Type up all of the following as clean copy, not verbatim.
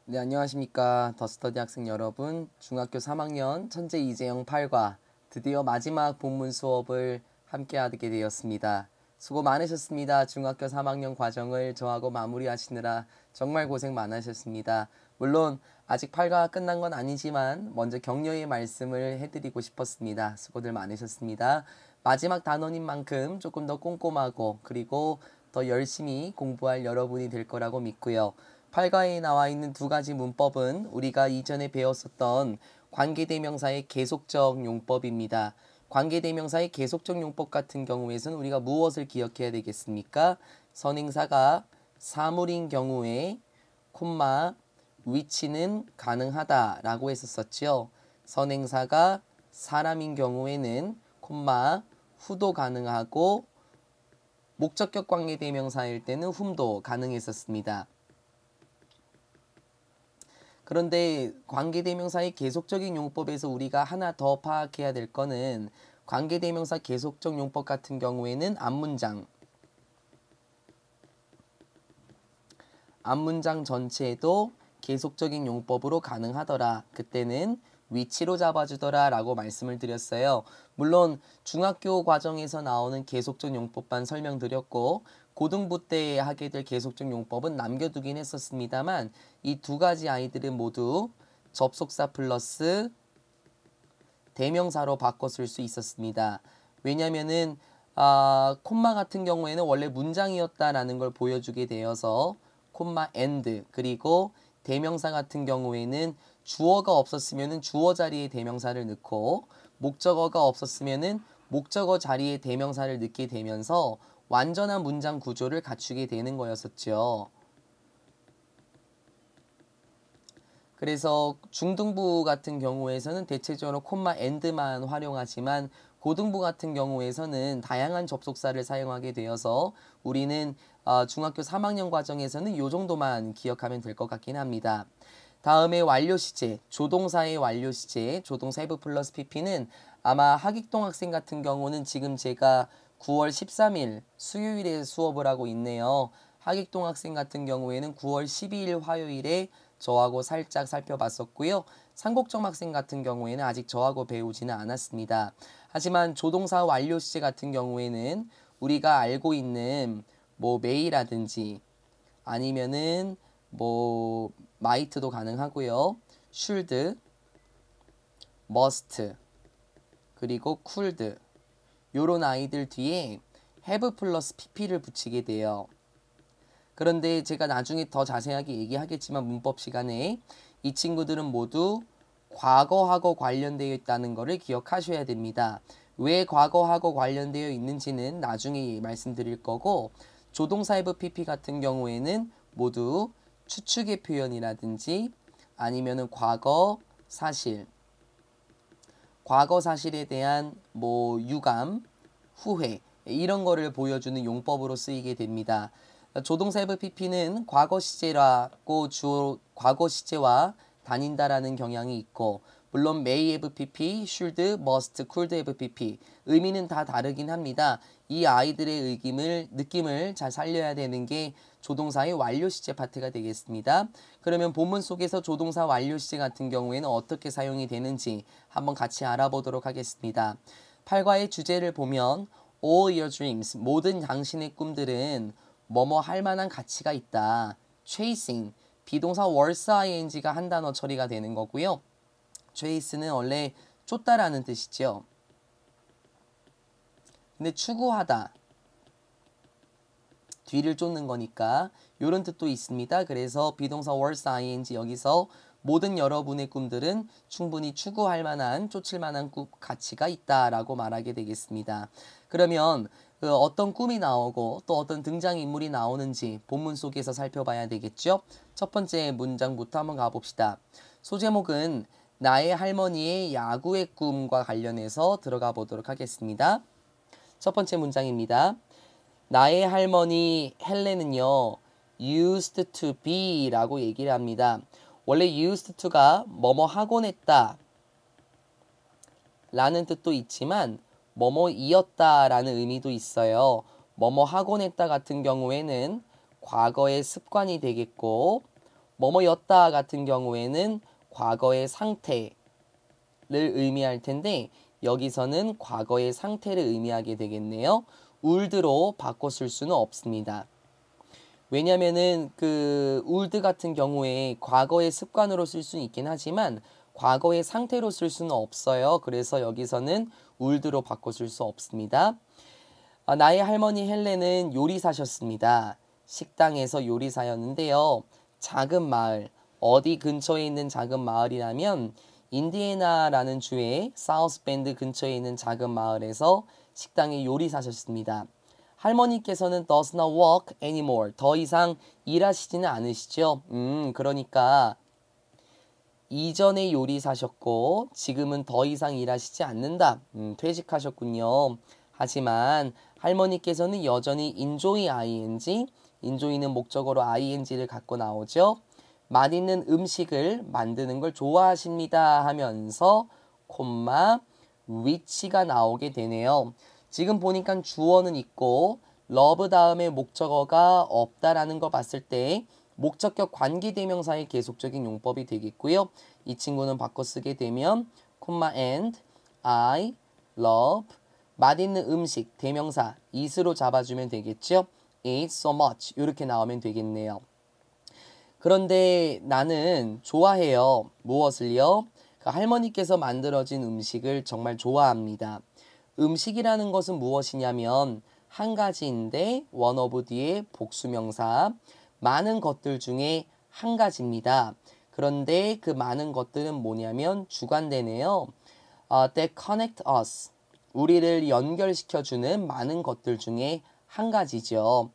네, 안녕하십니까. 더스터디 학생 여러분. 중학교 3학년 천재 이재영 8과 드디어 마지막 본문 수업을 함께 하게 되었습니다. 수고 많으셨습니다. 중학교 3학년 과정을 저하고 마무리하시느라 정말 고생 많으셨습니다. 물론 아직 8과가 끝난 건 아니지만 먼저 격려의 말씀을 해드리고 싶었습니다. 수고들 많으셨습니다. 마지막 단원인 만큼 조금 더 꼼꼼하고 그리고 더 열심히 공부할 여러분이 될 거라고 믿고요. 8가에 나와 있는 두 가지 문법은 우리가 이전에 배웠었던 관계대명사의 계속적 용법입니다. 관계대명사의 계속적 용법 같은 경우에는 우리가 무엇을 기억해야 되겠습니까? 선행사가 사물인 경우에 콤마 위치는 가능하다라고 했었죠. 선행사가 사람인 경우에는 콤마 후도 가능하고 목적격 관계대명사일 때는 흠도 가능했었습니다. 그런데 관계대명사의 계속적인 용법에서 우리가 하나 더 파악해야 될 거는 관계대명사 계속적 용법 같은 경우에는 앞문장 전체에도 계속적인 용법으로 가능하더라. 그때는 위치로 잡아주더라 라고 말씀을 드렸어요. 물론 중학교 과정에서 나오는 계속적 용법만 설명드렸고 고등부 때 하게 될 계속적 용법은 남겨두긴 했었습니다만 이 두 가지 아이들은 모두 접속사 플러스 대명사로 바꿔 쓸 수 있었습니다. 왜냐면은 콤마 같은 경우에는 원래 문장이었다라는 걸 보여주게 되어서 콤마 and 그리고 대명사 같은 경우에는 주어가 없었으면은 주어 자리에 대명사를 넣고 목적어가 없었으면은 목적어 자리에 대명사를 넣게 되면서 완전한 문장 구조를 갖추게 되는 거였었죠. 그래서 중등부 같은 경우에서는 대체적으로 콤마 and만 활용하지만 고등부 같은 경우에서는 다양한 접속사를 사용하게 되어서 우리는 중학교 3학년 과정에서는 이 정도만 기억하면 될 것 같긴 합니다. 다음에 완료 시제, 조동사의 완료 시제, 조동사 have 플러스 pp는 아마 하객동 학생 같은 경우는 지금 제가 9월 13일 수요일에 수업을 하고 있네요. 하객동 학생 같은 경우에는 9월 12일 화요일에 저하고 살짝 살펴봤었고요. 상곡점 학생 같은 경우에는 아직 저하고 배우지는 않았습니다. 하지만 조동사 완료 시제 같은 경우에는 우리가 알고 있는 뭐 may라든지 아니면은 뭐 might도 가능하고요. should, must, 그리고 could 요런 아이들 뒤에 have 플러스 pp를 붙이게 돼요. 그런데 제가 나중에 더 자세하게 얘기하겠지만 문법 시간에 이 친구들은 모두 과거하고 관련되어 있다는 것을 기억하셔야 됩니다. 왜 과거하고 관련되어 있는지는 나중에 말씀드릴 거고 조동사 have pp 같은 경우에는 모두 추측의 표현이라든지 아니면은 과거 사실에 대한 뭐 유감, 후회 이런 거를 보여주는 용법으로 쓰이게 됩니다. 조동사 have pp는 과거 시제라고 주어 과거 시제와 다닌다라는 경향이 있고 물론 may have pp, should, must, could have pp 의미는 다 다르긴 합니다. 이 아이들의 느낌을 잘 살려야 되는 게 조동사의 완료 시제 파트가 되겠습니다. 그러면 본문 속에서 조동사 완료 시제 같은 경우에는 어떻게 사용이 되는지 한번 같이 알아보도록 하겠습니다. 8과의 주제를 보면 All your dreams, 모든 당신의 꿈들은 뭐뭐 할 만한 가치가 있다. chasing, 비동사 was ing가 한 단어 처리가 되는 거고요. chase는 원래 쫓다라는 뜻이죠. 근데 추구하다, 뒤를 쫓는 거니까 이런 뜻도 있습니다. 그래서 비동사 was ing 여기서 모든 여러분의 꿈들은 충분히 추구할 만한, 쫓을 만한 가치가 있다라고 말하게 되겠습니다. 그러면 어떤 꿈이 나오고 또 어떤 등장인물이 나오는지 본문 속에서 살펴봐야 되겠죠. 첫 번째 문장부터 한번 가봅시다. 소제목은 나의 할머니의 야구의 꿈과 관련해서 들어가 보도록 하겠습니다. 첫 번째 문장입니다. 나의 할머니 헬렌은요 used to be 라고 얘기를 합니다. 원래 used to가 뭐뭐 하곤 했다 라는 뜻도 있지만 뭐뭐이었다 라는 의미도 있어요. 뭐뭐 하곤 했다 같은 경우에는 과거의 습관이 되겠고 뭐뭐였다 같은 경우에는 과거의 상태를 의미할 텐데 여기서는 과거의 상태를 의미하게 되겠네요. would로 바꿔 쓸 수는 없습니다. 왜냐면은 그 would 같은 경우에 과거의 습관으로 쓸 수는 있긴 하지만 과거의 상태로 쓸 수는 없어요. 그래서 여기서는 would로 바꿔 쓸 수 없습니다. 나의 할머니 헬렌은 요리사셨습니다. 식당에서 요리사였는데요. 작은 마을, 어디 근처에 있는 작은 마을이라면 인디애나라는 주의 사우스밴드 근처에 있는 작은 마을에서 식당에 요리사셨습니다. 할머니께서는 does not work anymore. 더 이상 일하시지는 않으시죠? 그러니까 이전에 요리사셨고 지금은 더 이상 일하시지 않는다. 퇴직하셨군요. 하지만 할머니께서는 여전히 enjoy ing, enjoy는 목적어로 ing를 갖고 나오죠. 맛있는 음식을 만드는 걸 좋아하십니다 하면서 콤마 which가 나오게 되네요. 지금 보니까 주어는 있고 love 다음에 목적어가 없다라는 거 봤을 때 목적격 관계대명사의 계속적인 용법이 되겠고요. 이 친구는 바꿔 쓰게 되면 콤마 and I love 맛있는 음식 대명사 it으로 잡아주면 되겠죠. eat so much 이렇게 나오면 되겠네요. 그런데 나는 좋아해요. 무엇을요? 그 할머니께서 만들어진 음식을 정말 좋아합니다. 음식이라는 것은 무엇이냐면 한 가지인데 one of 뒤에 복수명사 많은 것들 중에 한 가지입니다. 그런데 그 많은 것들은 뭐냐면 주관되네요. That connect us. 우리를 연결시켜주는 많은 것들 중에 한 가지죠.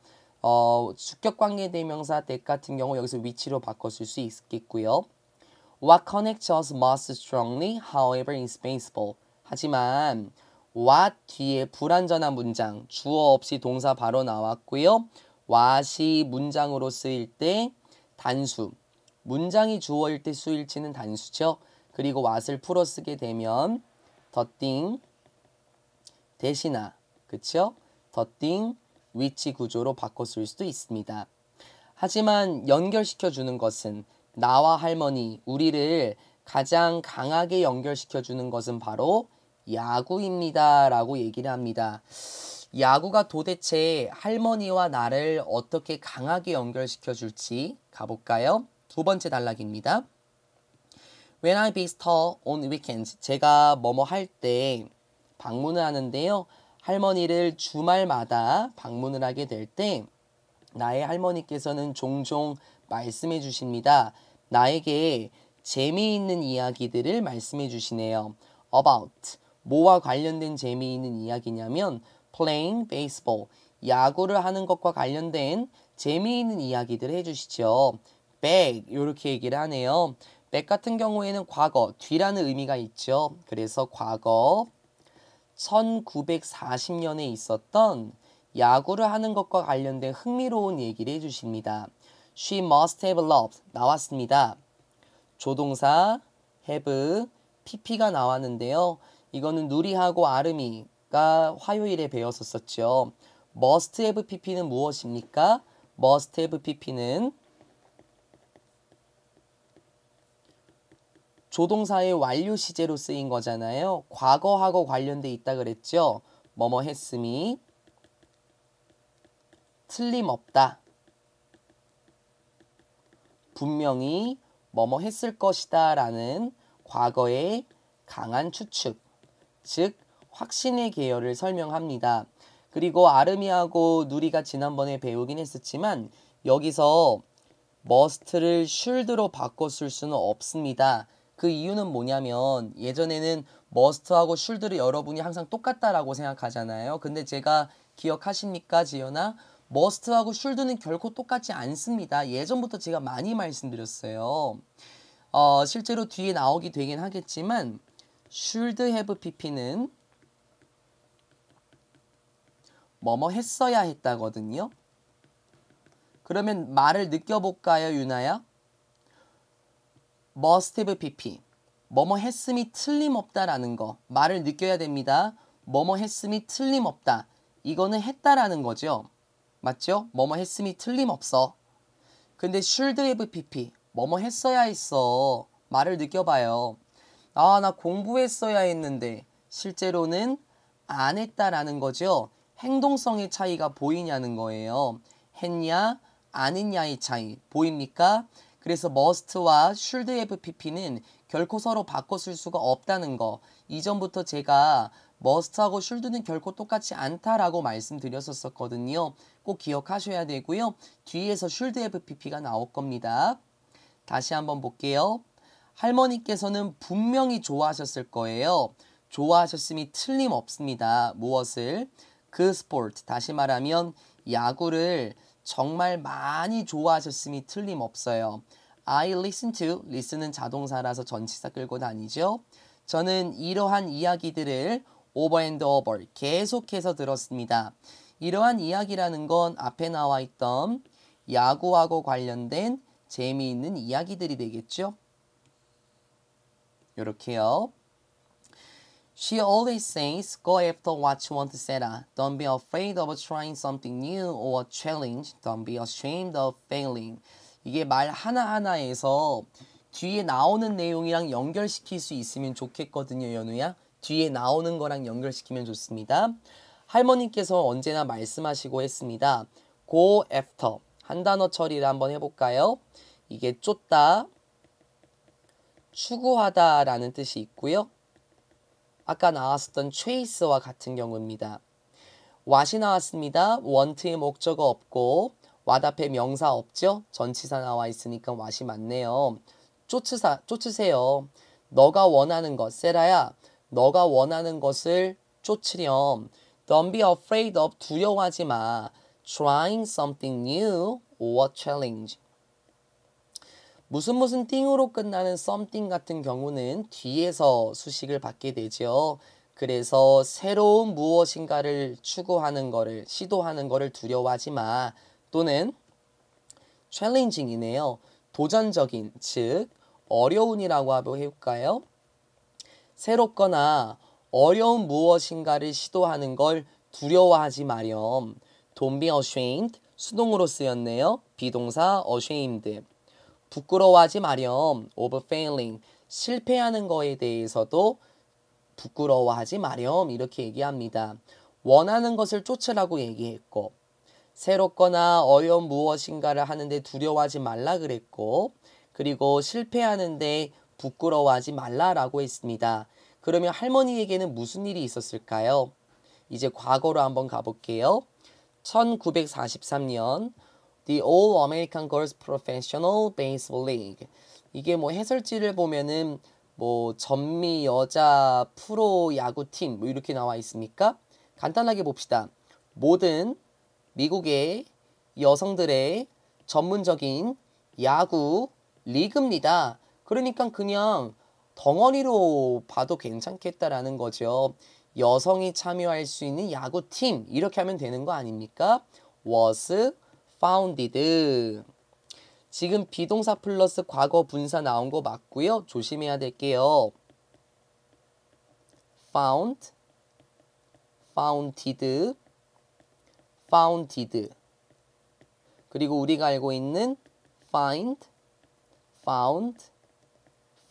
주격관계대명사 that 같은 경우 여기서 which로 바꿔 쓸 수 있겠고요. What connects us most strongly, however, is baseball. 하지만 what 뒤에 불완전한 문장, 주어 없이 동사 바로 나왔고요. what이 문장으로 쓰일 때 단수, 문장이 주어일 때 수일치는 단수죠. 그리고 what을 풀어 쓰게 되면 the thing 대신하, 그쵸? the thing which 구조로 바꿔 쓸 수도 있습니다. 하지만 연결시켜 주는 것은 나와 할머니, 우리를 가장 강하게 연결시켜 주는 것은 바로 야구입니다 라고 얘기를 합니다. 야구가 도대체 할머니와 나를 어떻게 강하게 연결시켜 줄지 가볼까요? 두 번째 단락입니다. When I visit her on weekends, 제가 뭐뭐 할 때 방문을 하는데요. 할머니를 주말마다 방문을 하게 될 때 나의 할머니께서는 종종 말씀해 주십니다. 나에게 재미있는 이야기들을 말씀해 주시네요. About, 뭐와 관련된 재미있는 이야기냐면 playing baseball, 야구를 하는 것과 관련된 재미있는 이야기들을 해주시죠. back, 이렇게 얘기를 하네요. back 같은 경우에는 과거, 뒤라는 의미가 있죠. 그래서 과거 1940년에 있었던 야구를 하는 것과 관련된 흥미로운 얘기를 해주십니다. She must have loved 나왔습니다. 조동사 have, pp가 나왔는데요. 이거는 누리하고 아름이가 화요일에 배웠었죠. must have pp는 무엇입니까? must have pp는 조동사의 완료 시제로 쓰인 거잖아요. 과거하고 관련돼 있다 그랬죠. 뭐뭐 했음이 틀림없다. 분명히 뭐뭐 했을 것이다 라는 과거의 강한 추측, 즉 확신의 계열을 설명합니다. 그리고 아름이하고 누리가 지난번에 배우긴 했었지만 여기서 must를 should로 바꿔 쓸 수는 없습니다. 그 이유는 뭐냐면 예전에는 must하고 should를 여러분이 항상 똑같다라고 생각하잖아요. 근데 제가 기억하십니까, 지연아? must하고 should는 결코 똑같지 않습니다. 예전부터 제가 많이 말씀드렸어요. 실제로 뒤에 나오게 되긴 하겠지만 should have pp는 뭐뭐 했어야 했다거든요. 그러면 말을 느껴볼까요, 유나야? must have pp 뭐뭐 했음이 틀림없다라는 거 말을 느껴야 됩니다. 뭐뭐 했음이 틀림없다. 이거는 했다라는 거죠. 맞죠? 뭐뭐 했음이 틀림없어. 근데 should have pp 뭐뭐 했어야 했어. 말을 느껴봐요. 아, 나 공부했어야 했는데 실제로는 안 했다라는 거죠. 행동성의 차이가 보이냐는 거예요. 했냐, 안 했냐의 차이 보입니까? 그래서 must와 should have pp는 결코 서로 바꿔 쓸 수가 없다는 거. 이전부터 제가 must하고 should는 결코 똑같지 않다라고 말씀드렸었거든요. 꼭 기억하셔야 되고요. 뒤에서 should have pp가 나올 겁니다. 다시 한번 볼게요. 할머니께서는 분명히 좋아하셨을 거예요. 좋아하셨음이 틀림없습니다. 무엇을? 그 스포츠, 다시 말하면 야구를 정말 많이 좋아하셨음이 틀림없어요. I listen to, listen은 자동사라서 전치사 끌고 다니죠. 저는 이러한 이야기들을 over and over, 계속해서 들었습니다. 이러한 이야기라는 건 앞에 나와 있던 야구하고 관련된 재미있는 이야기들이 되겠죠. 이렇게요. She always says, go after what you want, etc. Don't be afraid of trying something new or challenge. Don't be ashamed of failing. 이게 말 하나하나에서 뒤에 나오는 내용이랑 연결시킬 수 있으면 좋겠거든요, 연우야. 뒤에 나오는 거랑 연결시키면 좋습니다. 할머니께서 언제나 말씀하시고 했습니다. Go after. 한 단어 처리를 한번 해볼까요? 이게 쫓다, 추구하다 라는 뜻이 있고요. 아까 나왔었던 chase와 같은 경우입니다. what이 나왔습니다. want의 목적어 없고 what 앞에 명사 없죠? 전치사 나와 있으니까 what이 맞네요. 쫓으세요. 너가 원하는 것, 세라야. 너가 원하는 것을 쫓으렴. Don't be afraid of, 두려워하지 마. Trying something new or challenge. 무슨 띵으로 끝나는 something 같은 경우는 뒤에서 수식을 받게 되죠. 그래서 새로운 무엇인가를 추구하는 거를, 시도하는 거를 두려워하지 마. 또는 challenging이네요. 도전적인, 즉 어려운이라고 한번 해볼까요? 새롭거나 어려운 무엇인가를 시도하는 걸 두려워하지 마렴. Don't be ashamed, 수동으로 쓰였네요. 비동사 ashamed. 부끄러워하지 마렴. of failing, 실패하는 거에 대해서도 부끄러워하지 마렴. 이렇게 얘기합니다. 원하는 것을 쫓으라고 얘기했고, 새롭거나 어려운 무엇인가를 하는데 두려워하지 말라 그랬고, 그리고 실패하는데 부끄러워하지 말라라고 했습니다. 그러면 할머니에게는 무슨 일이 있었을까요? 이제 과거로 한번 가볼게요. 1943년 The All American Girls Professional Baseball League. 이게 뭐 해설지를 보면은 뭐 전미 여자 프로 야구팀 뭐 이렇게 나와 있습니까? 간단하게 봅시다. 모든 미국의 여성들의 전문적인 야구 리그입니다. 그러니까 그냥 덩어리로 봐도 괜찮겠다라는 거죠. 여성이 참여할 수 있는 야구팀 이렇게 하면 되는 거 아닙니까? was founded. 지금 비동사 플러스 과거 분사 나온 거 맞고요. 조심해야 될게요. found, founded, founded. 그리고 우리가 알고 있는 find, found,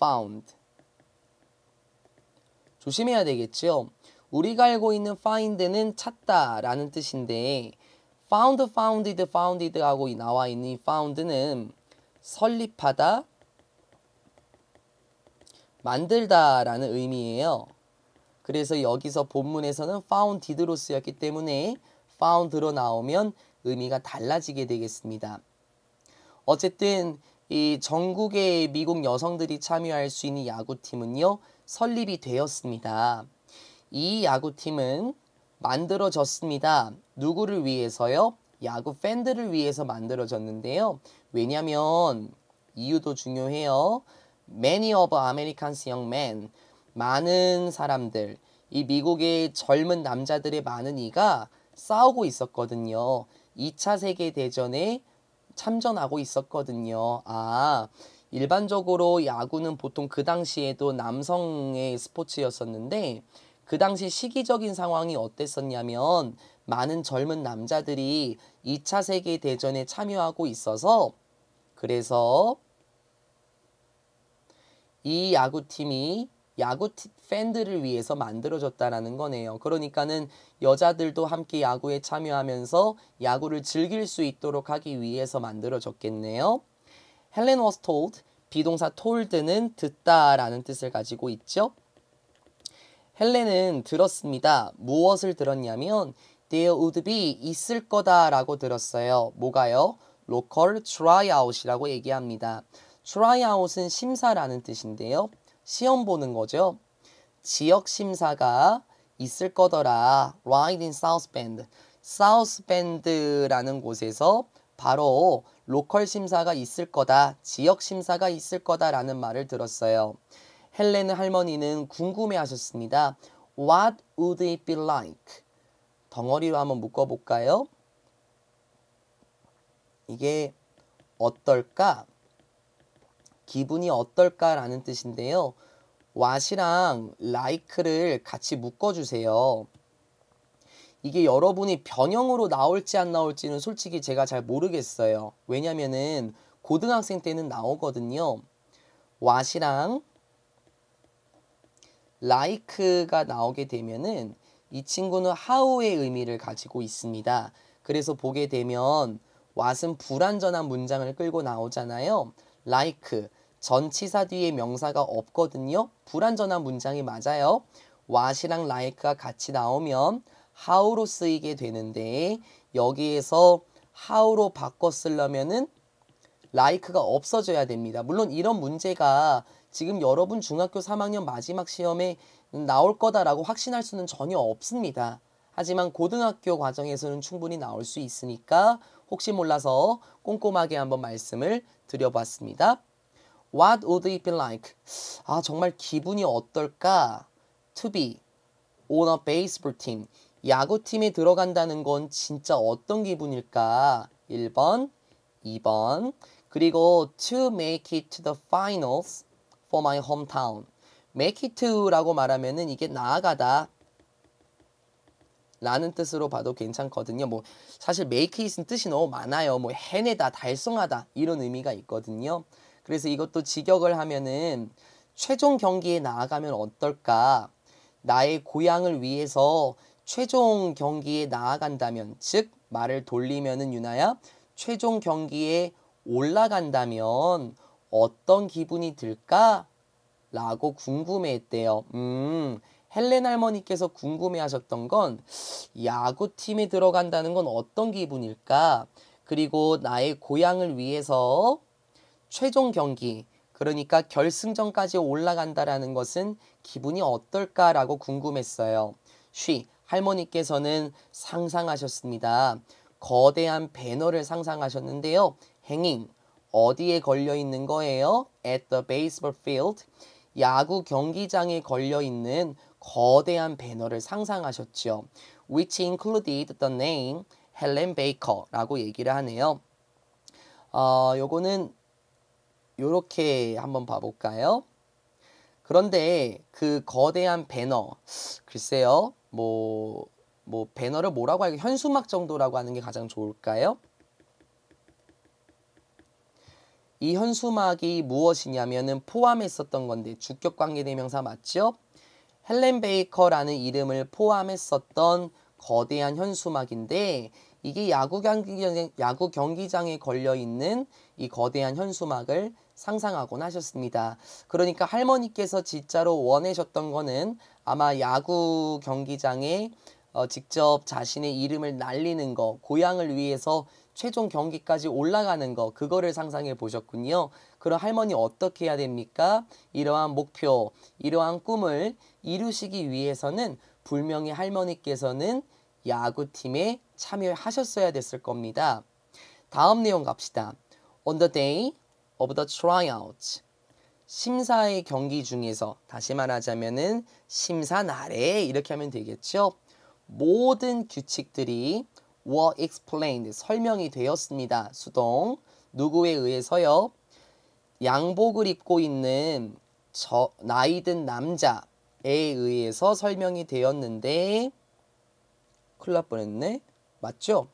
found. 조심해야 되겠죠. 우리가 알고 있는 find는 찾다 라는 뜻인데 found, founded, founded 하고 나와 있는 found는 설립하다, 만들다 라는 의미예요. 그래서 여기서 본문에서는 founded로 쓰였기 때문에 found로 나오면 의미가 달라지게 되겠습니다. 어쨌든 이 전국의 미국 여성들이 참여할 수 있는 야구팀은요, 설립이 되었습니다. 이 야구팀은 만들어졌습니다. 누구를 위해서요? 야구 팬들을 위해서 만들어졌는데요. 왜냐면 이유도 중요해요. Many of Americans young men, 많은 사람들, 이 미국의 젊은 남자들의 많은 이가 싸우고 있었거든요. 2차 세계대전에 참전하고 있었거든요. 일반적으로 야구는 보통 그 당시에도 남성의 스포츠였었는데 그 당시 시기적인 상황이 어땠었냐면 많은 젊은 남자들이 2차 세계대전에 참여하고 있어서 그래서 이 야구팀이 야구 팬들을 위해서 만들어졌다라는 거네요. 그러니까는 여자들도 함께 야구에 참여하면서 야구를 즐길 수 있도록 하기 위해서 만들어졌겠네요. Helen was told, 비동사 told는 듣다라는 뜻을 가지고 있죠. 헬렌은 들었습니다. 무엇을 들었냐면 there would be 있을 거다라고 들었어요. 뭐가요? local tryout이라고 얘기합니다. tryout은 심사라는 뜻인데요. 시험 보는 거죠. 지역 심사가 있을 거더라. right in South Bend. South Bend라는 곳에서 바로 로컬 심사가 있을 거다. 지역 심사가 있을 거다라는 말을 들었어요. 헬렌 할머니는 궁금해하셨습니다. What would it be like? 덩어리로 한번 묶어볼까요? 이게 어떨까? 기분이 어떨까라는 뜻인데요. what이랑 like를 같이 묶어주세요. 이게 여러분이 변형으로 나올지 안 나올지는 솔직히 제가 잘 모르겠어요. 왜냐면은 고등학생 때는 나오거든요. what이랑 like가 나오게 되면은 이 친구는 how의 의미를 가지고 있습니다. 그래서 보게 되면 what은 불완전한 문장을 끌고 나오잖아요. like 전치사 뒤에 명사가 없거든요. 불완전한 문장이 맞아요. what이랑 like가 같이 나오면 how로 쓰이게 되는데 여기에서 how로 바꿔 쓰려면은 like가 없어져야 됩니다. 물론 이런 문제가 지금 여러분 중학교 3학년 마지막 시험에 나올 거다라고 확신할 수는 전혀 없습니다. 하지만 고등학교 과정에서는 충분히 나올 수 있으니까 혹시 몰라서 꼼꼼하게 한번 말씀을 드려봤습니다. What would it be like? 아, 정말 기분이 어떨까? To be on a baseball team. 야구팀에 들어간다는 건 진짜 어떤 기분일까? 1번, 2번. 그리고 to make it to the finals for my hometown. make it to라고 말하면은 이게 나아가다 라는 뜻으로 봐도 괜찮거든요. 뭐 사실 make it은 뜻이 너무 많아요. 뭐 해내다, 달성하다 이런 의미가 있거든요. 그래서 이것도 직역을 하면은 최종 경기에 나아가면 어떨까? 나의 고향을 위해서 최종 경기에 나아간다면, 즉 말을 돌리면은 유나야 최종 경기에 올라간다면 어떤 기분이 들까? 라고 궁금해했대요. 헬렌 할머니께서 궁금해하셨던 건 야구팀에 들어간다는 건 어떤 기분일까? 그리고 나의 고향을 위해서 최종 경기, 그러니까 결승전까지 올라간다라는 것은 기분이 어떨까라고 궁금했어요. 할머니께서는 상상하셨습니다. 거대한 배너를 상상하셨는데요. hanging, 어디에 걸려 있는 거예요? At the baseball field. 야구 경기장에 걸려 있는 거대한 배너를 상상하셨죠. Which included the name Helen Baker라고 얘기를 하네요. 요거는 요렇게 한번 봐볼까요? 그런데 그 거대한 배너, 글쎄요, 뭐 배너를 뭐라고 할까요? 현수막 정도라고 하는 게 가장 좋을까요? 이 현수막이 무엇이냐면은 포함했었던 건데 주격 관계 대명사 맞죠? 헬렌 베이커라는 이름을 포함했었던 거대한 현수막인데 이게 야구 경기장에 걸려 있는 이 거대한 현수막을 상상하곤 하셨습니다. 그러니까 할머니께서 진짜로 원하셨던 거는 아마 야구 경기장에 직접 자신의 이름을 날리는 거, 고향을 위해서 최종 경기까지 올라가는 거, 그거를 상상해 보셨군요. 그럼 할머니 어떻게 해야 됩니까? 이러한 목표, 이러한 꿈을 이루시기 위해서는 분명히 할머니께서는 야구팀에 참여하셨어야 됐을 겁니다. 다음 내용 갑시다. On the day of the tryouts. 심사의 경기 중에서, 다시 말하자면은 심사 날에 이렇게 하면 되겠죠. 모든 규칙들이 were explained, 설명이 되었습니다. 수동, 누구에 의해서요? 양복을 입고 있는 나이든 남자에 의해서 설명이 되었는데 큰일 날 뻔했네. 맞죠?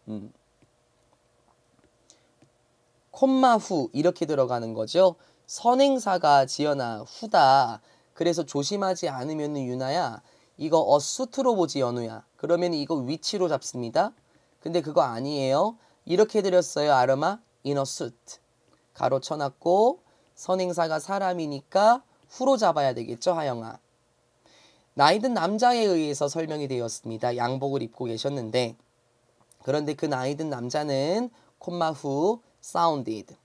콤마 후 이렇게 들어가는 거죠. 선행사가 지연아 후다. 그래서 조심하지 않으면 유나야 이거 어수트로 보지 연우야. 그러면 이거 위치로 잡습니다. 근데 그거 아니에요. 이렇게 드렸어요. 아르마 in a suit. 가로 쳐놨고 선행사가 사람이니까 후로 잡아야 되겠죠. 하영아. 나이 든 남자에 의해서 설명이 되었습니다. 양복을 입고 계셨는데 그런데 그 나이 든 남자는 콤마 후 sounded.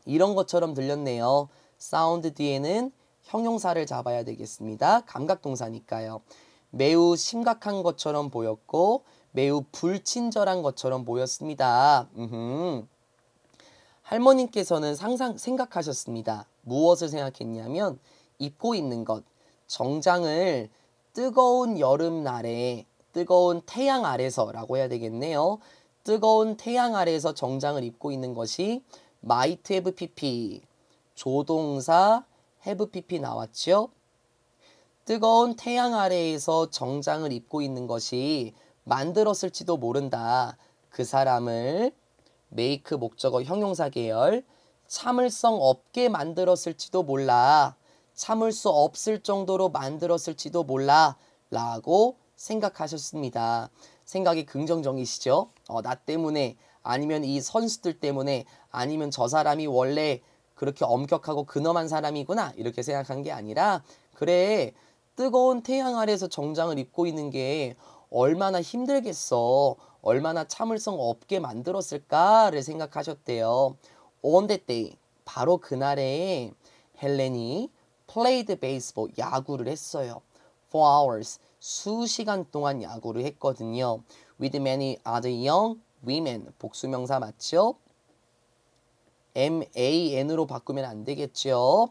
이런 것처럼 들렸네요. 사운드 뒤에는 형용사를 잡아야 되겠습니다. 감각동사니까요. 매우 심각한 것처럼 보였고 매우 불친절한 것처럼 보였습니다. 할머님께서는 생각하셨습니다. 무엇을 생각했냐면 입고 있는 것, 정장을 뜨거운 여름날에 뜨거운 태양 아래서라고 해야 되겠네요. 뜨거운 태양 아래에서 정장을 입고 있는 것이 might have pp, 조동사 have pp 나왔죠? 뜨거운 태양 아래에서 정장을 입고 있는 것이 만들었을지도 모른다. 그 사람을 make 목적어 형용사 계열 참을성 없게 만들었을지도 몰라. 참을 수 없을 정도로 만들었을지도 몰라 라고 생각하셨습니다. 생각이 긍정적이시죠? 나 때문에 아니면 이 선수들 때문에 아니면 저 사람이 원래 그렇게 엄격하고 근엄한 사람이구나 이렇게 생각한 게 아니라 그래 뜨거운 태양 아래에서 정장을 입고 있는 게 얼마나 힘들겠어. 얼마나 참을성 없게 만들었을까를 생각하셨대요. On that day, 바로 그날에 헬렌이 played baseball, 야구를 했어요. For hours, 수시간 동안 야구를 했거든요. With many other young women, 복수명사 맞죠? man으로 바꾸면 안 되겠죠.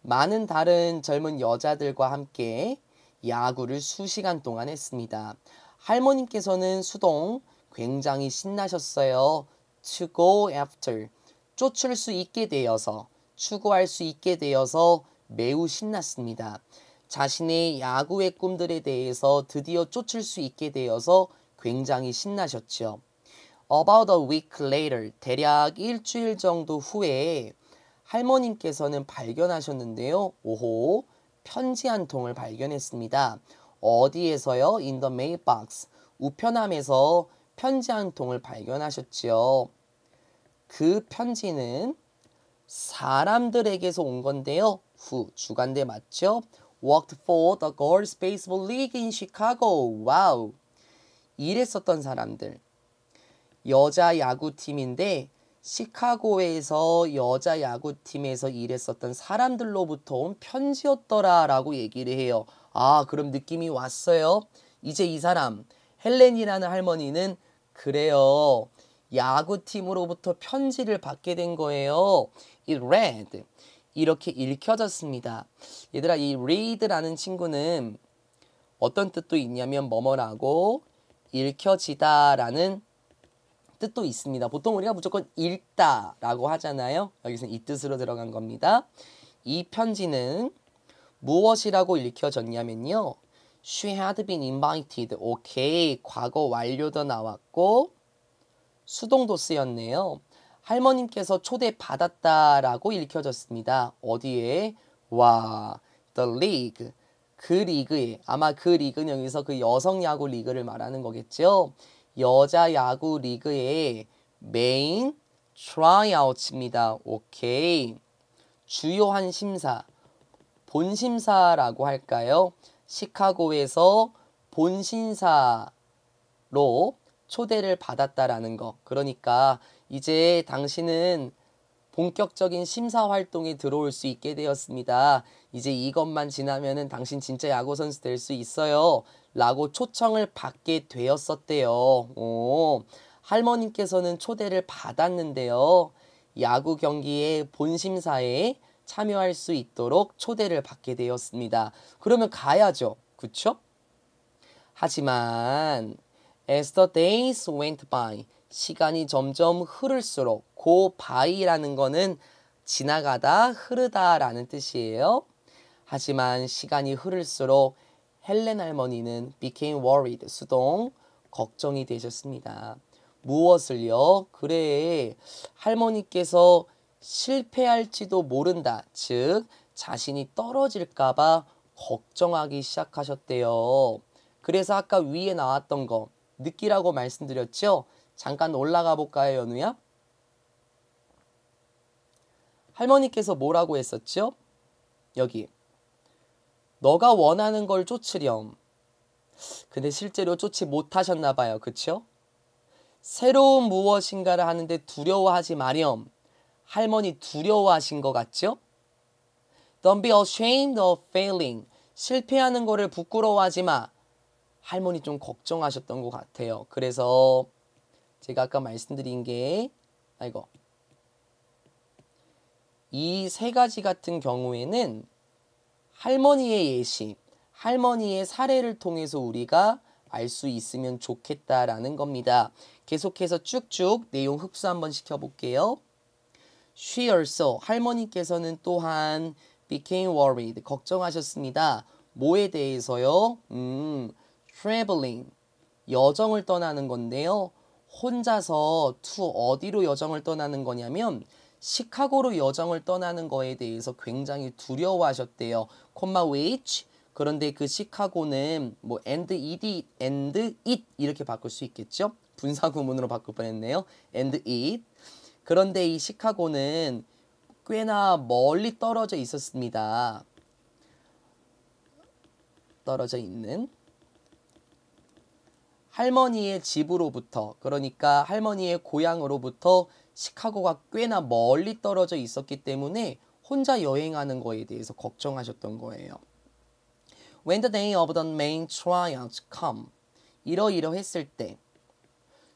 많은 다른 젊은 여자들과 함께 야구를 수시간 동안 했습니다. 할머님께서는 수동 굉장히 신나셨어요. To go after, 쫓을 수 있게 되어서, 추구할 수 있게 되어서 매우 신났습니다. 자신의 야구의 꿈들에 대해서 드디어 쫓을 수 있게 되어서 굉장히 신나셨죠. About a week later, 대략 일주일 정도 후에 할머님께서는 발견하셨는데요. 오호, 편지 한 통을 발견했습니다. 어디에서요? In the mailbox. 우편함에서 편지 한 통을 발견하셨지요. 그 편지는 사람들에게서 온 건데요. 후, 주간대 맞죠? Worked for the Girls Baseball League in Chicago. 와우. 일했었던 사람들. 여자 야구팀인데 시카고에서 여자 야구팀에서 일했었던 사람들로부터 온 편지였더라라고 얘기를 해요. 아, 그럼 느낌이 왔어요. 이제 이 사람 헬렌이라는 할머니는 그래요. 야구팀으로부터 편지를 받게 된 거예요. It read. 이렇게 읽혀졌습니다. 얘들아, 이 read라는 친구는 어떤 뜻도 있냐면 뭐뭐라고 읽혀지다라는 뜻도 있습니다. 보통 우리가 무조건 읽다라고 하잖아요. 여기서는 이 뜻으로 들어간 겁니다. 이 편지는 무엇이라고 읽혀졌냐면요. She had been invited. 오케이. 과거 완료도 나왔고 수동도 쓰였네요. 할머님께서 초대받았다라고 읽혀졌습니다. 어디에? 와, the league. 그 리그에. 아마 그 리그는 여기서 그 여성 야구 리그를 말하는 거겠죠. 여자 야구 리그의 메인 트라이아웃입니다. 오케이. 주요한 심사. 본심사라고 할까요? 시카고에서 본심사로 초대를 받았다라는 거. 그러니까 이제 당신은 본격적인 심사 활동에 들어올 수 있게 되었습니다. 이제 이것만 지나면은 당신 진짜 야구 선수 될 수 있어요. 라고 초청을 받게 되었었대요. 오, 할머님께서는 초대를 받았는데요. 야구 경기의 본심사에 참여할 수 있도록 초대를 받게 되었습니다. 그러면 가야죠. 그쵸? 하지만 as the days went by, 시간이 점점 흐를수록 go by라는 거는 지나가다, 흐르다라는 뜻이에요. 하지만 시간이 흐를수록 헬렌 할머니는 became worried, 수동, 걱정이 되셨습니다. 무엇을요? 그래, 할머니께서 실패할지도 모른다. 즉 자신이 떨어질까봐 걱정하기 시작하셨대요. 그래서 아까 위에 나왔던 거 느끼라고 말씀드렸죠? 잠깐 올라가 볼까요, 연우야? 할머니께서 뭐라고 했었죠? 여기 너가 원하는 걸 쫓으렴. 근데 실제로 쫓지 못하셨나 봐요. 그쵸? 새로운 무엇인가를 하는데 두려워하지 마렴. 할머니 두려워하신 것 같죠? Don't be ashamed of failing. 실패하는 거를 부끄러워하지 마. 할머니 좀 걱정하셨던 것 같아요. 그래서 제가 아까 말씀드린 게 이 세 가지 같은 경우에는 할머니의 예시, 할머니의 사례를 통해서 우리가 알 수 있으면 좋겠다라는 겁니다. 계속해서 쭉쭉 내용 흡수 한번 시켜볼게요. She also, 할머니께서는 또한 became worried, 걱정하셨습니다. 뭐에 대해서요? traveling, 여정을 떠나는 건데요. 혼자서 to 어디로 여정을 떠나는 거냐면 시카고로 여정을 떠나는 거에 대해서 굉장히 두려워하셨대요. 콤마 which, 그런데 그 시카고는 뭐 and it 이렇게 바꿀 수 있겠죠? 분사구문으로 바꿀 뻔했네요. and it. 그런데 이 시카고는 꽤나 멀리 떨어져 있었습니다. 떨어져 있는 할머니의 집으로부터, 그러니까 할머니의 고향으로부터 시카고가 꽤나 멀리 떨어져 있었기 때문에 혼자 여행하는 거에 대해서 걱정하셨던 거예요. When the day of the main trials come, 이러이러했을 때,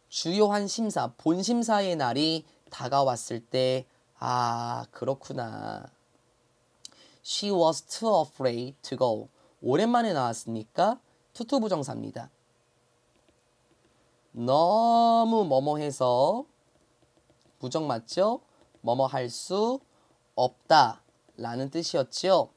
주요한 심사, 본심사의 날이 다가왔을 때, 아, 그렇구나. She was too afraid to go. 오랜만에 나왔으니까 투투부정사입니다. 너무 뭐뭐해서 부정 맞죠? 뭐뭐 할 수 없다 라는 뜻이었죠.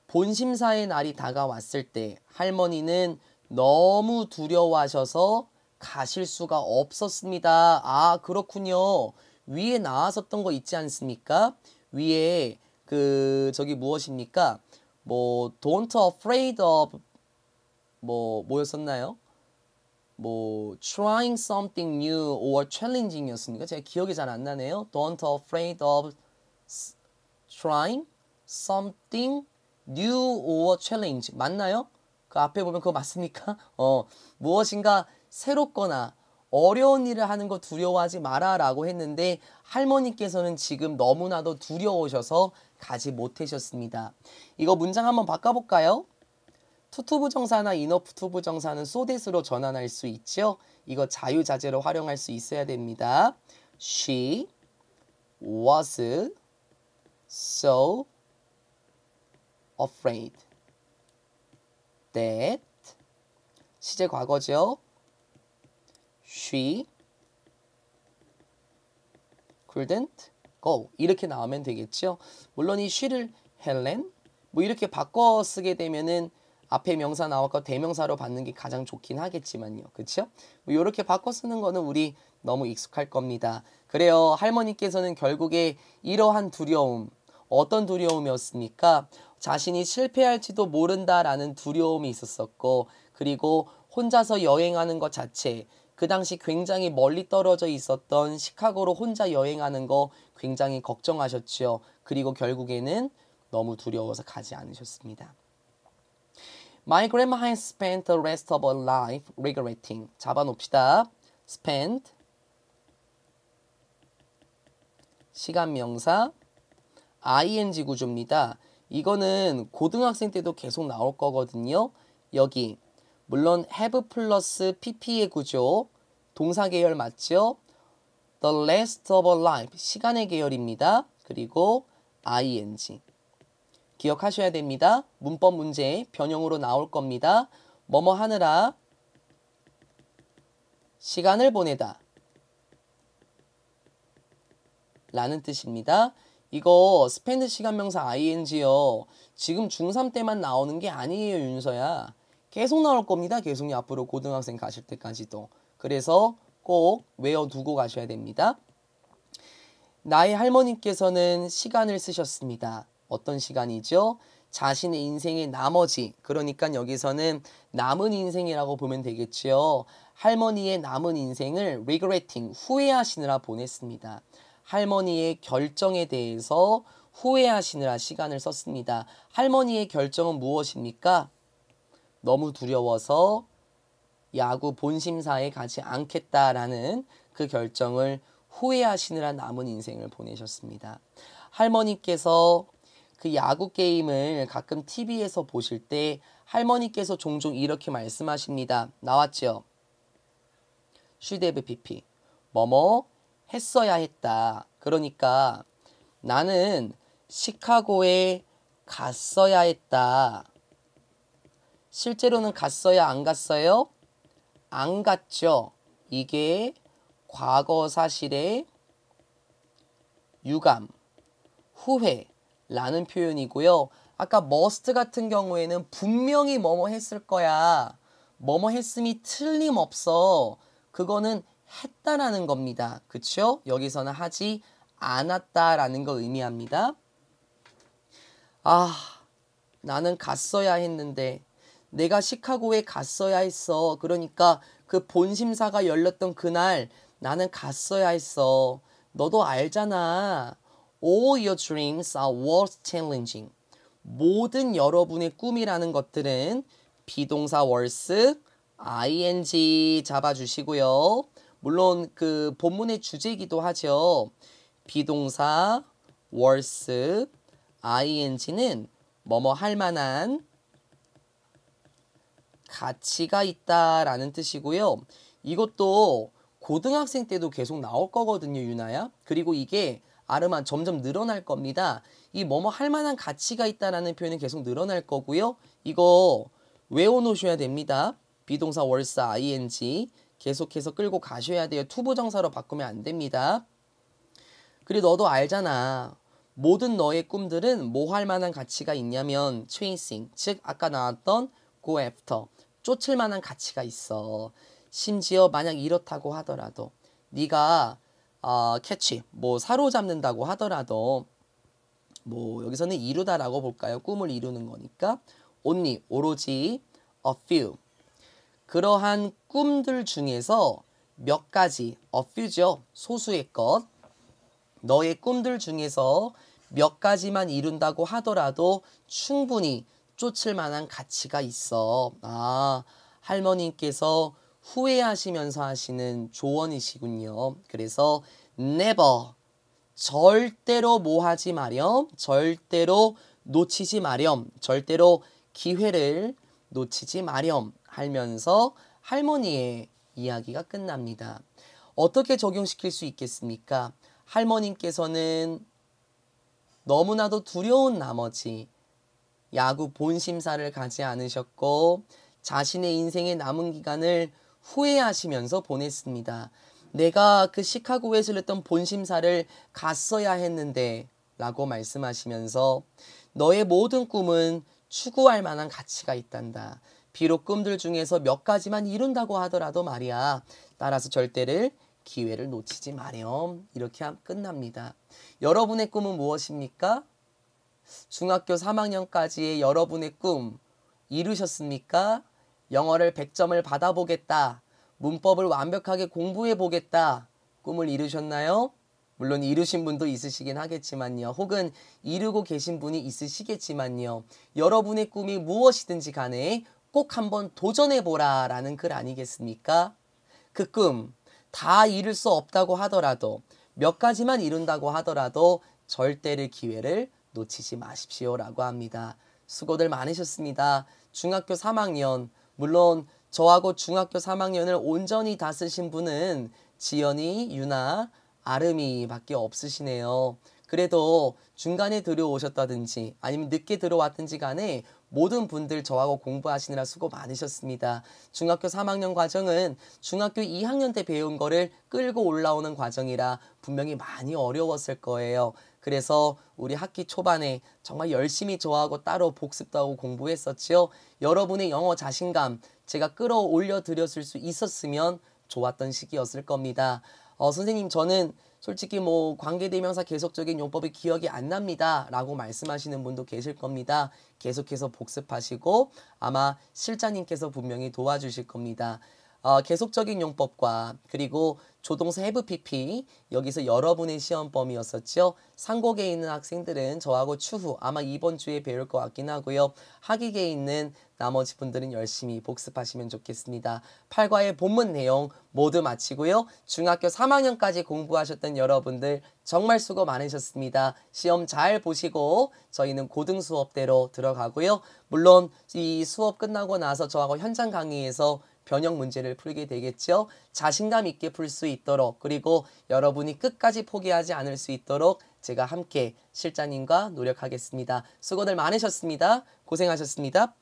본심사의 날이 다가왔을 때 할머니는 너무 두려워하셔서 가실 수가 없었습니다. 아, 그렇군요. 위에 나왔었던 거 있지 않습니까? 위에 저기 무엇입니까? 뭐 don't afraid of 뭐였었나요? trying something new or challenging이었습니까? 제가 기억이 잘 안 나네요. Don't afraid of trying something new or challenge. 맞나요? 그 앞에 보면 그거 맞습니까? 무엇인가 새롭거나 어려운 일을 하는 거 두려워하지 마라 라고 했는데 할머니께서는 지금 너무나도 두려우셔서 가지 못하셨습니다. 이거 문장 한번 바꿔볼까요? 투투부정사나 인어투부정사는 so that으로 전환할 수 있죠. 이거 자유자재로 활용할 수 있어야 됩니다. She was so afraid that 시제 과거죠. She couldn't go 이렇게 나오면 되겠죠. 물론 이 she를 Helen 뭐 이렇게 바꿔 쓰게 되면은 앞에 명사 나왔고 대명사로 받는 게 가장 좋긴 하겠지만요. 그렇죠? 뭐 이렇게 바꿔 쓰는 거는 우리 너무 익숙할 겁니다. 그래요. 할머니께서는 결국에 이러한 두려움, 어떤 두려움이었습니까? 자신이 실패할지도 모른다라는 두려움이 있었었고 그리고 혼자서 여행하는 것 자체, 그 당시 굉장히 멀리 떨어져 있었던 시카고로 혼자 여행하는 거 굉장히 걱정하셨죠. 그리고 결국에는 너무 두려워서 가지 않으셨습니다. My grandma has spent the rest of her life regretting. 잡아놓읍시다. spent 시간 명사 ing 구조입니다. 이거는 고등학생 때도 계속 나올 거거든요. 여기 물론 have 플러스 pp의 구조 동사 계열 맞죠? The rest of her life 시간의 계열입니다. 그리고 ing 기억하셔야 됩니다. 문법 문제 변형으로 나올 겁니다. 뭐뭐 하느라 시간을 보내다 라는 뜻입니다. 이거 스펜드 시간명사 ing요. 지금 중3 때만 나오는 게 아니에요, 윤서야. 계속 나올 겁니다. 계속 앞으로 고등학생 가실 때까지도. 그래서 꼭 외워두고 가셔야 됩니다. 나의 할머니께서는 시간을 쓰셨습니다. 어떤 시간이죠? 자신의 인생의 나머지, 그러니까 여기서는 남은 인생이라고 보면 되겠지요. 할머니의 남은 인생을 regretting, 후회하시느라 보냈습니다. 할머니의 결정에 대해서 후회하시느라 시간을 썼습니다. 할머니의 결정은 무엇입니까? 너무 두려워서 야구 본심사에 가지 않겠다라는 그 결정을 후회하시느라 남은 인생을 보내셨습니다. 할머니께서 그 야구 게임을 가끔 TV에서 보실 때 할머니께서 종종 이렇게 말씀하십니다. 나왔죠? 슈데브 PP. 뭐뭐 했어야 했다. 그러니까 나는 시카고에 갔어야 했다. 실제로는 갔어야 안 갔어요? 안 갔죠. 이게 과거 사실의 유감, 후회라는 표현이고요. 아까 must 같은 경우에는 분명히 뭐뭐 했을 거야. 뭐뭐 했음이 틀림없어. 그거는 했다라는 겁니다. 그쵸? 여기서는 하지 않았다라는 거 의미합니다. 아, 나는 갔어야 했는데 내가 시카고에 갔어야 했어. 그러니까 그 본심사가 열렸던 그날 나는 갔어야 했어. 너도 알잖아. All your dreams are worth challenging. 모든 여러분의 꿈이라는 것들은 비동사 worth, ing 잡아주시고요. 물론 그 본문의 주제이기도 하죠. 비동사 worth, ing는 뭐뭐 할 만한 가치가 있다라는 뜻이고요. 이것도 고등학생 때도 계속 나올 거거든요, 유나야. 그리고 이게 아르만 점점 늘어날 겁니다. 이 뭐뭐 할 만한 가치가 있다라는 표현은 계속 늘어날 거고요. 이거 외워놓으셔야 됩니다. 비동사 worth ing 계속해서 끌고 가셔야 돼요. 투부정사로 바꾸면 안 됩니다. 그리고 너도 알잖아. 모든 너의 꿈들은 뭐 할 만한 가치가 있냐면 chasing, 즉 아까 나왔던 go after, 쫓을 만한 가치가 있어. 심지어 만약 이렇다고 하더라도 네가 catch, 뭐 사로잡는다고 하더라도 뭐 여기서는 이루다라고 볼까요? 꿈을 이루는 거니까 only, 오로지 a few, 그러한 꿈들 중에서 몇 가지, a few죠. 소수의 것. 너의 꿈들 중에서 몇 가지만 이룬다고 하더라도 충분히 쫓을 만한 가치가 있어. 아, 할머니께서 후회하시면서 하시는 조언이시군요. 그래서 never, 절대로 뭐 하지 마렴, 절대로 놓치지 마렴, 절대로 기회를 놓치지 마렴 하면서 할머니의 이야기가 끝납니다. 어떻게 적용시킬 수 있겠습니까? 할머님께서는 너무나도 두려운 나머지 야구 본심사를 가지 않으셨고 자신의 인생의 남은 기간을 후회하시면서 보냈습니다. 내가 그 시카고에서 열렸던 본심사를 갔어야 했는데 라고 말씀하시면서 너의 모든 꿈은 추구할 만한 가치가 있단다. 비록 꿈들 중에서 몇 가지만 이룬다고 하더라도 말이야. 따라서 절대를 기회를 놓치지 마렴. 이렇게 끝납니다. 여러분의 꿈은 무엇입니까? 중학교 3학년까지의 여러분의 꿈 이루셨습니까? 영어를 100점을 받아보겠다. 문법을 완벽하게 공부해보겠다. 꿈을 이루셨나요? 물론 이루신 분도 있으시긴 하겠지만요. 혹은 이루고 계신 분이 있으시겠지만요. 여러분의 꿈이 무엇이든지 간에 꼭 한번 도전해보라 라는 글 아니겠습니까? 그 꿈 다 이룰 수 없다고 하더라도 몇 가지만 이룬다고 하더라도 절대를 기회를 놓치지 마십시오 라고 합니다. 수고들 많으셨습니다. 중학교 3학년, 물론 저하고 중학교 3학년을 온전히 다 쓰신 분은 지연이, 유나, 아름이 밖에 없으시네요. 그래도 중간에 들어오셨다든지 아니면 늦게 들어왔든지 간에 모든 분들 저하고 공부하시느라 수고 많으셨습니다. 중학교 3학년 과정은 중학교 2학년 때 배운 거를 끌고 올라오는 과정이라 분명히 많이 어려웠을 거예요. 그래서 우리 학기 초반에 정말 열심히 저하고 따로 복습도 하고 공부했었지요. 여러분의 영어 자신감 제가 끌어올려 드렸을 수 있었으면 좋았던 시기였을 겁니다. 선생님 저는 솔직히 뭐 관계대명사 계속적인 용법이 기억이 안 납니다 라고 말씀하시는 분도 계실 겁니다. 계속해서 복습하시고 아마 실장님께서 분명히 도와주실 겁니다. 계속적인 용법과 그리고 조동사 have PP 여기서 여러분의 시험 범위였었죠. 상곡에 있는 학생들은 저하고 추후 아마 이번 주에 배울 것 같긴 하고요. 학익에 있는 나머지 분들은 열심히 복습하시면 좋겠습니다. 8과의 본문 내용 모두 마치고요. 중학교 3학년까지 공부하셨던 여러분들 정말 수고 많으셨습니다. 시험 잘 보시고 저희는 고등 수업대로 들어가고요. 물론 이 수업 끝나고 나서 저하고 현장 강의에서 변형 문제를 풀게 되겠죠. 자신감 있게 풀 수 있도록 그리고 여러분이 끝까지 포기하지 않을 수 있도록 제가 함께 실장님과 노력하겠습니다. 수고들 많으셨습니다. 고생하셨습니다.